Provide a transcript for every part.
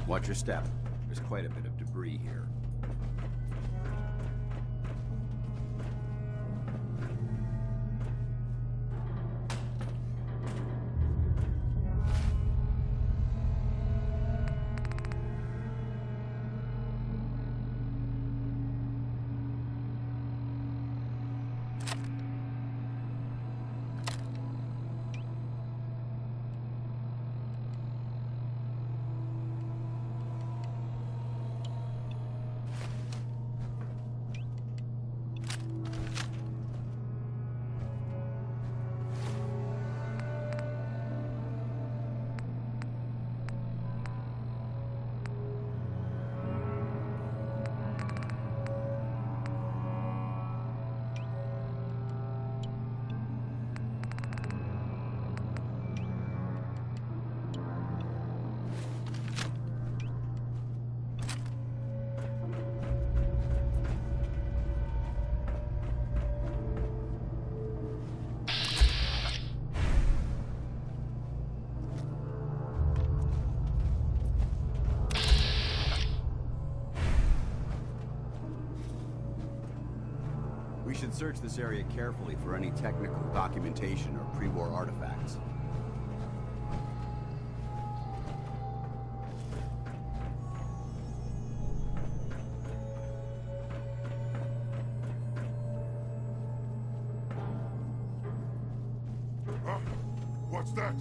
Watch your step. There's quite a bit of debris here. We should search this area carefully for any technical documentation or pre-war artifacts. Huh? What's that?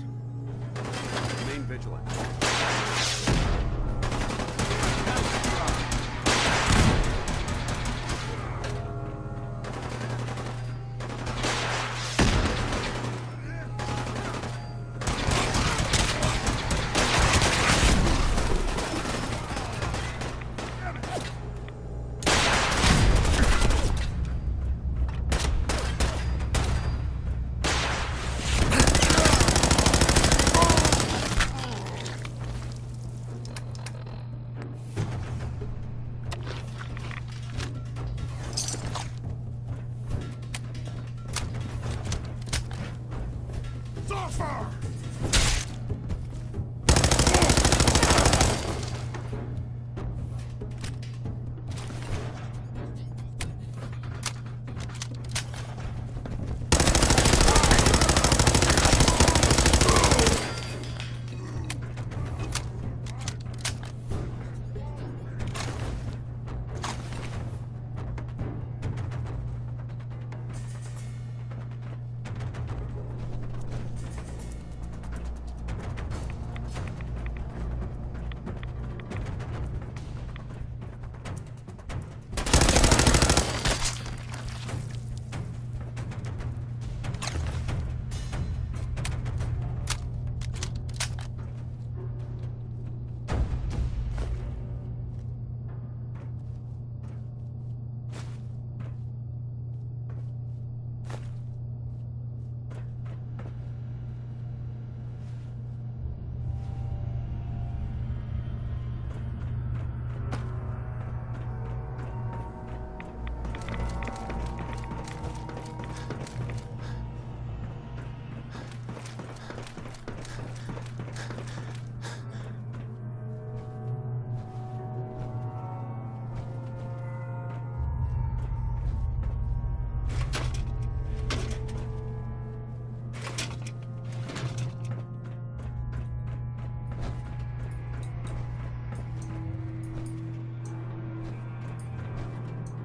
Remain vigilant.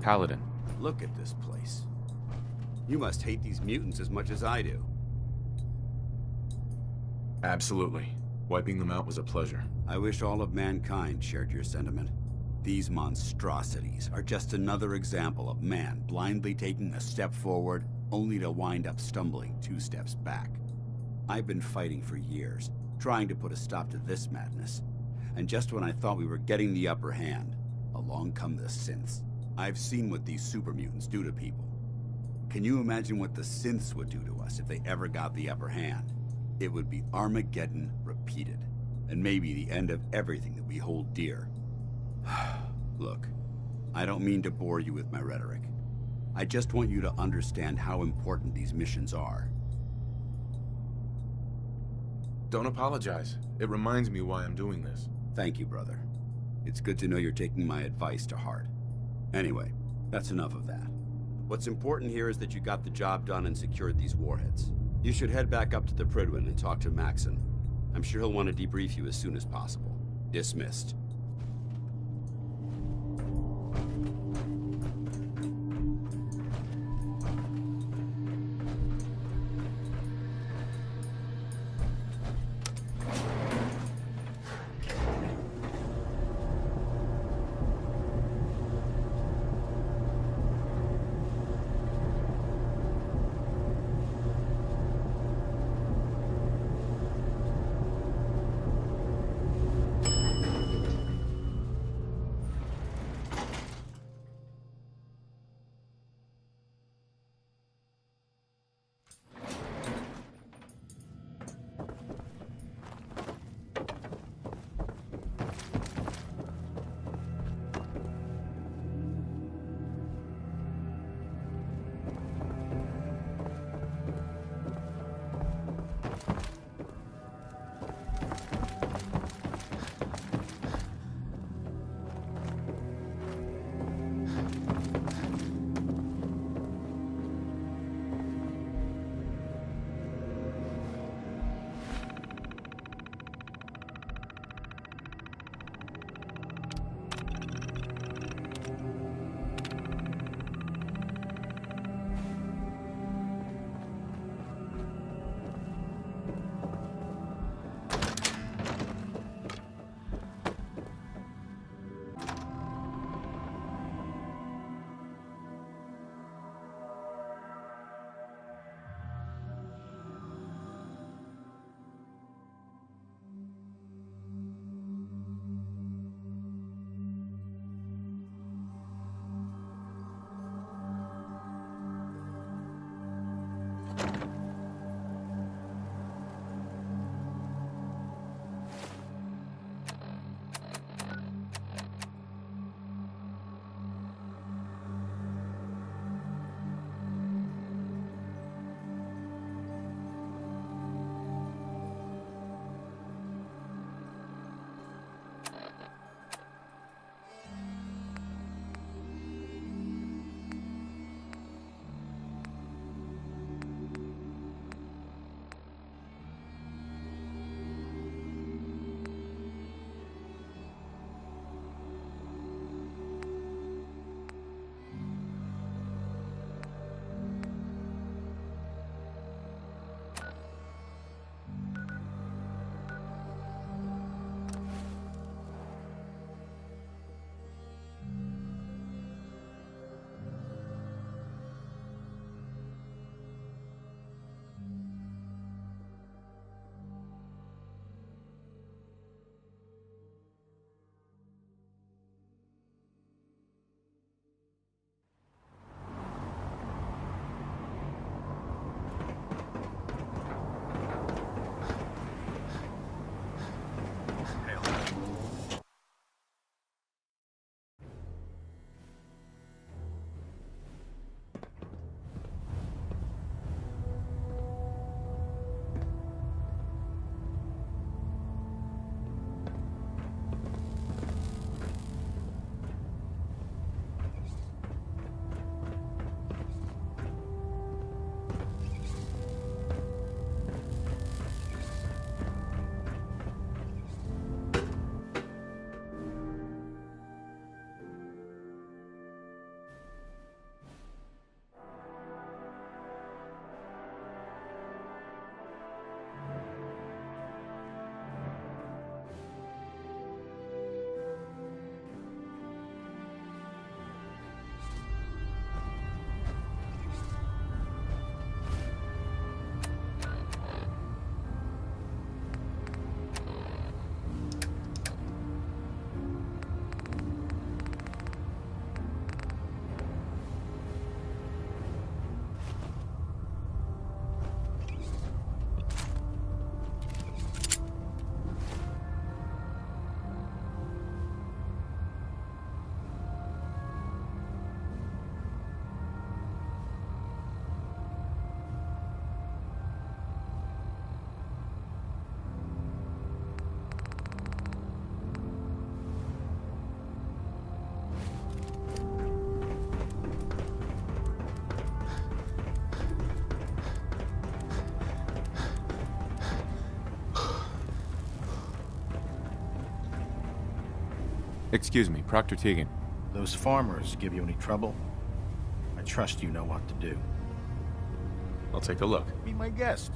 Paladin. Look at this place. You must hate these mutants as much as I do. Absolutely. Wiping them out was a pleasure. I wish all of mankind shared your sentiment. These monstrosities are just another example of man blindly taking a step forward, only to wind up stumbling 2 steps back. I've been fighting for years, trying to put a stop to this madness. And just when I thought we were getting the upper hand, along come the synths. I've seen what these super mutants do to people. Can you imagine what the synths would do to us if they ever got the upper hand? It would be Armageddon repeated, and maybe the end of everything that we hold dear. Look, I don't mean to bore you with my rhetoric. I just want you to understand how important these missions are. Don't apologize. It reminds me why I'm doing this. Thank you, brother. It's good to know you're taking my advice to heart. Anyway, that's enough of that. What's important here is that you got the job done and secured these warheads. You should head back up to the Prydwen and talk to Maxon. I'm sure he'll want to debrief you as soon as possible. Dismissed. Excuse me, Proctor Teagan. Those farmers give you any trouble? I trust you know what to do. I'll take a look. Be my guest.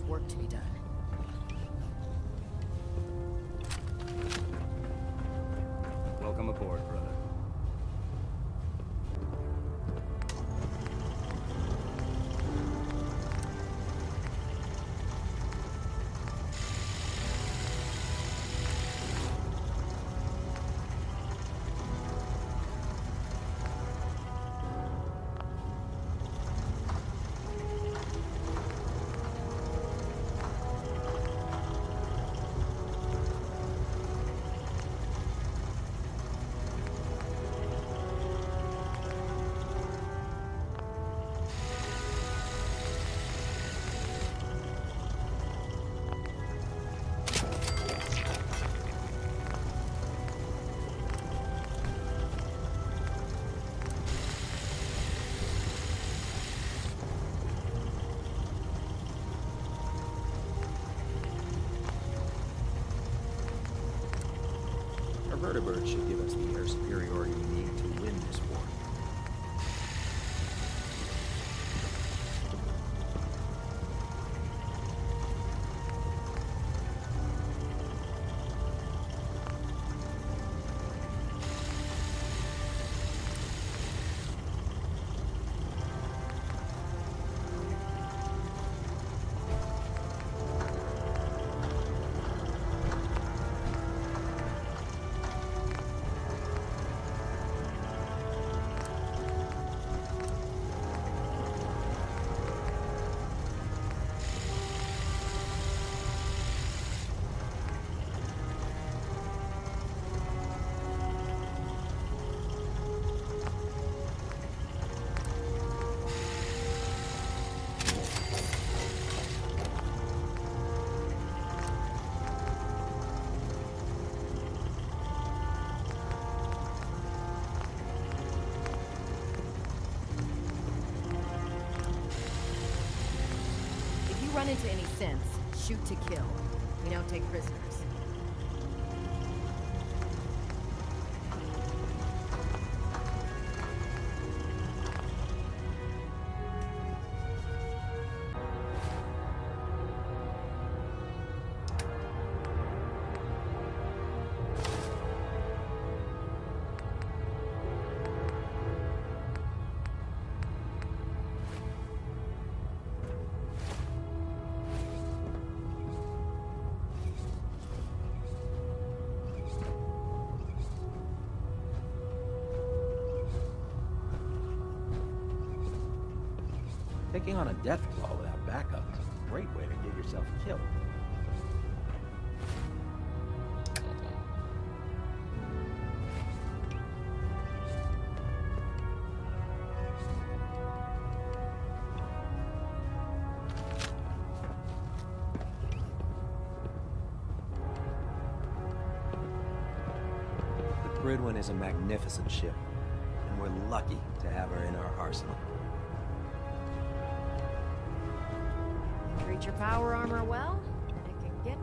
Work to be done. Welcome aboard, brother. Vertibird should give us the air superiority we need to win this war. Run into any sense, shoot to kill. We don't take prisoners. Taking on a death claw without backup is a great way to get yourself killed. The Gridwin is a magnificent ship, and we're lucky to have her in our arsenal. Treat your power armor well, and it can get...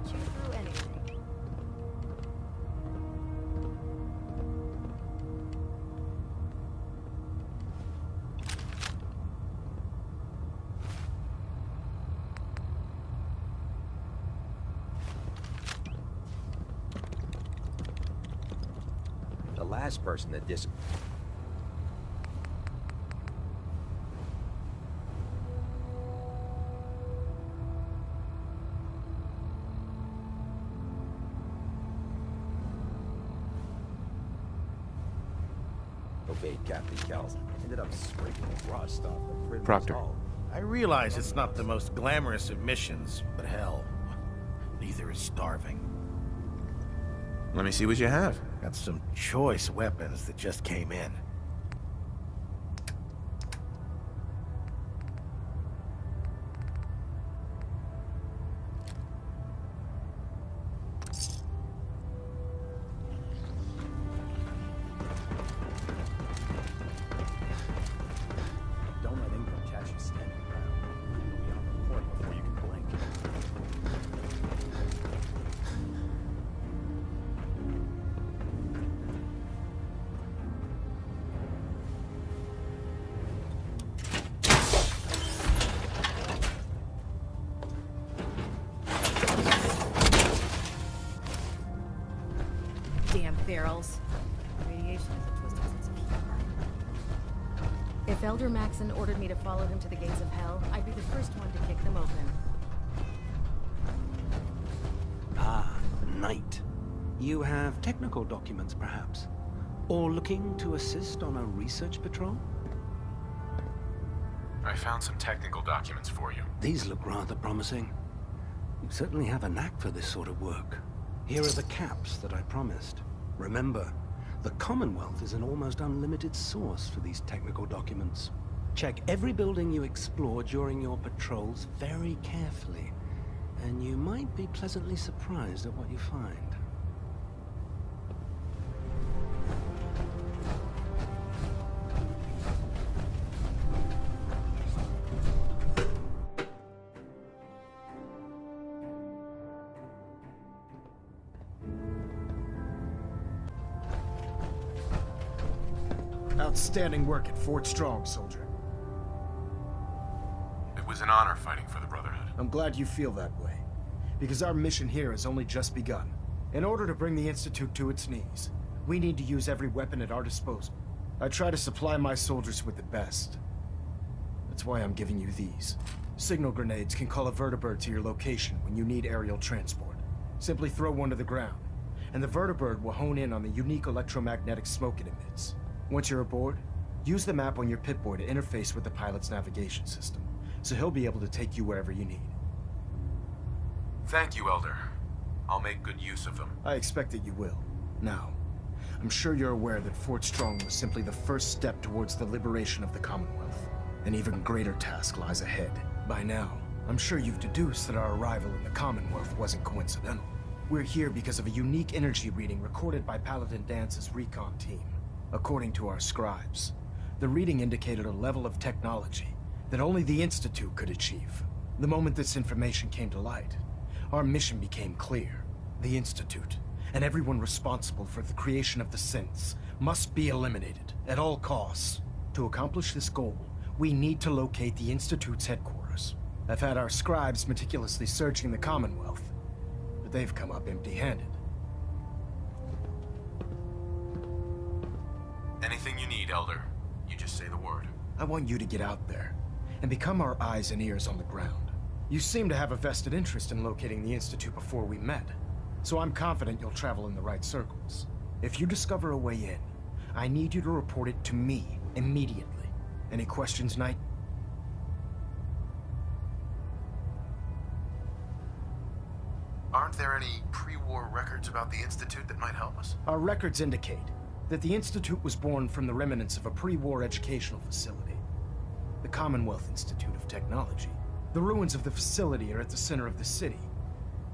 chew through anything. The last person that disobeyed Captain Kells ended up scraping rust off the Gridwin's Proctor. hull. I realize it's not the most glamorous of missions, but hell, neither is starving. Let me see what you have. Got some choice weapons that just came in. Don't let anyone catch you standing around. You'll be on the port before you can blink. Damn ferals. Radiation is a twisted sense of humor. If Elder Maxon ordered me to follow him to the gates of hell, I'd be the first one to kick them open. Ah, Knight. You have technical documents, perhaps? Or looking to assist on a research patrol? I found some technical documents for you. These look rather promising. You certainly have a knack for this sort of work. Here are the caps that I promised. Remember, the Commonwealth is an almost unlimited source for these technical documents. Check every building you explore during your patrols very carefully, and you might be pleasantly surprised at what you find. Outstanding work at Fort Strong, soldier. It was an honor fighting for the Brotherhood. I'm glad you feel that way, because our mission here has only just begun. In order to bring the Institute to its knees, we need to use every weapon at our disposal. I try to supply my soldiers with the best. That's why I'm giving you these. Signal grenades can call a vertibird to your location when you need aerial transport. Simply throw one to the ground, and the vertibird will hone in on the unique electromagnetic smoke it emits. Once you're aboard, use the map on your Pip-Boy to interface with the pilot's navigation system, so he'll be able to take you wherever you need. Thank you, Elder. I'll make good use of them. I expect that you will. Now, I'm sure you're aware that Fort Strong was simply the first step towards the liberation of the Commonwealth. An even greater task lies ahead. By now, I'm sure you've deduced that our arrival in the Commonwealth wasn't coincidental. We're here because of a unique energy reading recorded by Paladin Dance's recon team. According to our scribes, the reading indicated a level of technology that only the Institute could achieve. The moment this information came to light, our mission became clear. The Institute, and everyone responsible for the creation of the synths, must be eliminated at all costs. To accomplish this goal, we need to locate the Institute's headquarters. I've had our scribes meticulously searching the Commonwealth, but they've come up empty-handed. Anything you need, Elder. You just say the word. I want you to get out there and become our eyes and ears on the ground. You seem to have a vested interest in locating the Institute before we met, so I'm confident you'll travel in the right circles. If you discover a way in, I need you to report it to me immediately. Any questions, Knight? Aren't there any pre-war records about the Institute that might help us? Our records indicate that the Institute was born from the remnants of a pre-war educational facility, the Commonwealth Institute of Technology. The ruins of the facility are at the center of the city,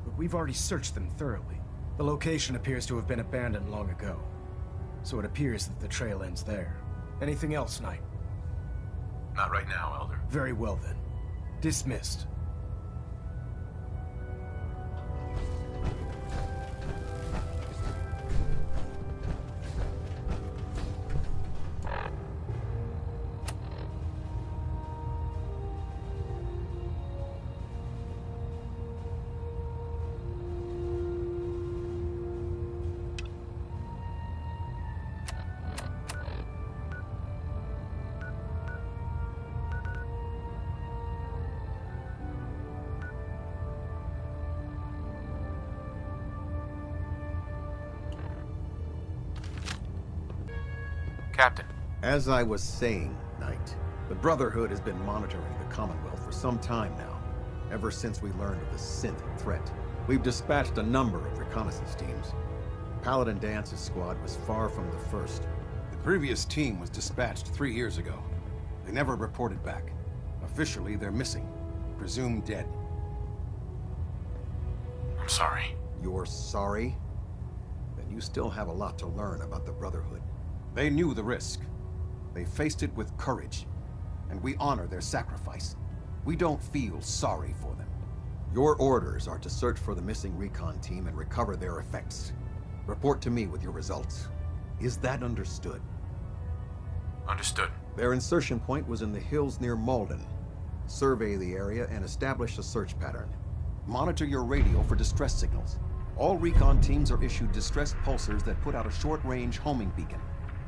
but we've already searched them thoroughly. The location appears to have been abandoned long ago, so it appears that the trail ends there. Anything else, Knight? Not right now, Elder. Very well then. Dismissed. Captain. As I was saying, Knight, the Brotherhood has been monitoring the Commonwealth for some time now, ever since we learned of the synth threat. We've dispatched a number of reconnaissance teams. Paladin Dance's squad was far from the first. The previous team was dispatched 3 years ago. They never reported back. Officially, they're missing. Presumed dead. I'm sorry. You're sorry? Then you still have a lot to learn about the Brotherhood. They knew the risk. They faced it with courage, and we honor their sacrifice. We don't feel sorry for them. Your orders are to search for the missing recon team and recover their effects. Report to me with your results. Is that understood? Understood. Their insertion point was in the hills near Malden. Survey the area and establish a search pattern. Monitor your radio for distress signals. All recon teams are issued distress pulsers that put out a short-range homing beacon.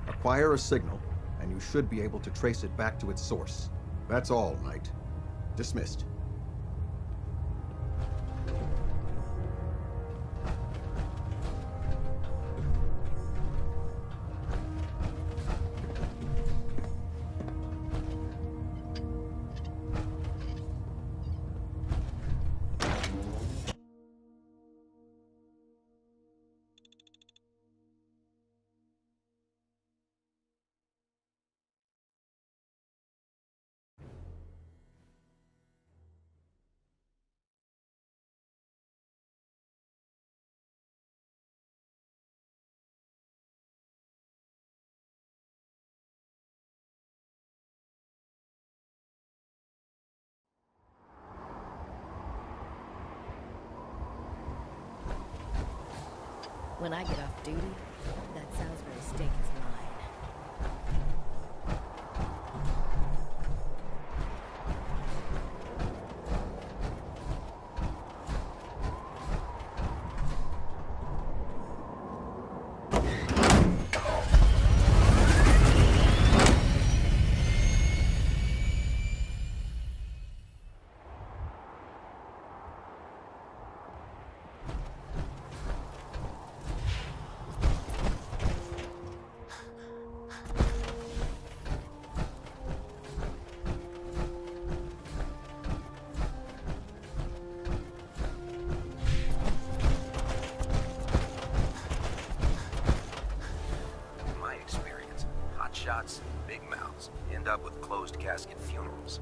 Acquire a signal, and you should be able to trace it back to its source. That's all, Knight. Dismissed. When I get off duty, that Salisbury steak is mine. Shots, big mouths, end up with closed casket funerals.